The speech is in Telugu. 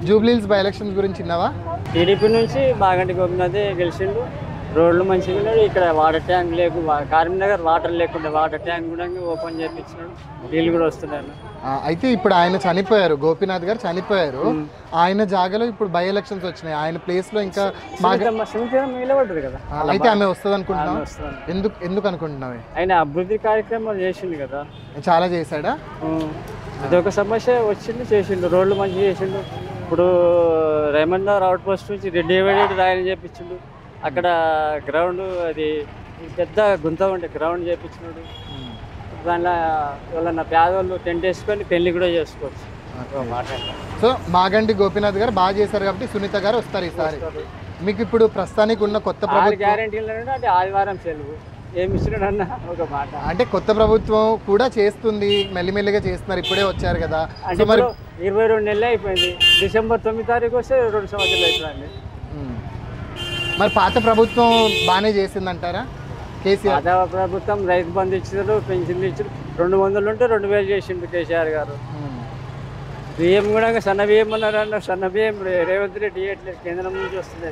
జూబ్లీహిల్స్ బై ఎలక్షన్స్ గురించి విన్నావా? టీడీపీ నుంచి మాగంటి గోపినాథ్ గెలిచిండు. రోడ్లు మంచిగా ఉన్నాయి. ఇక్కడ వాటర్ ట్యాంక్ లేకు కరీంనగర్ వాటర్ లేకుండా వాటర్ ట్యాంక్ కూడా ఓపెన్ చేయించినాడు. నీళ్ళు కూడా వస్తున్నాయి. అయితే ఇప్పుడు ఆయన చనిపోయారు, గోపీనాథ్ గారు చనిపోయారు. ఆయన జాగాలో ఇప్పుడు బై ఎలక్షన్స్ వచ్చినాయి. ఆయన ప్లేస్ లో ఇంకా నిలబడ్డది కదా. అయితే ఆమె వస్తుంది అనుకుంటున్నాం. ఎందుకు అనుకుంటున్నావే? ఆయన అభివృద్ధి కార్యక్రమాలు చేసిండు కదా, చాలా చేశాడా? అదొక సమస్య వచ్చిండు, చేసిండు. రోడ్లు మంచిగా చేసిండు. ఇప్పుడు రేమందర్ అవుట్ పోస్ట్ నుంచి డివైడెడ్ రాయని చేపించిండు. అక్కడ గ్రౌండ్ అది పెద్ద గుంత ఉంటే గ్రౌండ్ చేయించినాడు. దానిలో వాళ్ళ పేదవాళ్ళు టెంట్ వేసుకొని పెళ్లి కూడా చేసుకోవచ్చు. సో మాగంటి గోపీనాథ్ గారు బాగా చేశారు కాబట్టి సునీత గారు వస్తారు ఈసారి. మీకు ఇప్పుడు ప్రస్తుతానికి ఉన్న కొత్త ప్రభుత్వం గ్యారెంటీలు అంటే ఆదివారం సెలవు ఏమి ఇస్తున్నాడన్న ఒక మాట. అంటే కొత్త ప్రభుత్వం కూడా చేస్తుంది, మెల్లిమెల్లిగా చేస్తున్నారు. ఇప్పుడే వచ్చారు కదా. అంటే మరి 22 నెలలు అయిపోయింది. డిసెంబర్ 9 తారీఖు వస్తే 2 సంవత్సరాలు అవుతుందండి. మరి పాత ప్రభుత్వం బాగానే చేసిందంటారా? కేసీఆర్ పాత ప్రభుత్వం రైతు బంధు ఇచ్చారు, పెన్షన్లు ఇచ్చారు. 200 ఉంటే 2000 చేసిండు కేసీఆర్ గారు. బియ్యం కూడా సన్న బియ్యం అన్నారు. సన్న బియ్యం రేవంత్ రెడ్డి ఇవ్వట్లేదు, కేంద్రం నుంచి వస్తుంది.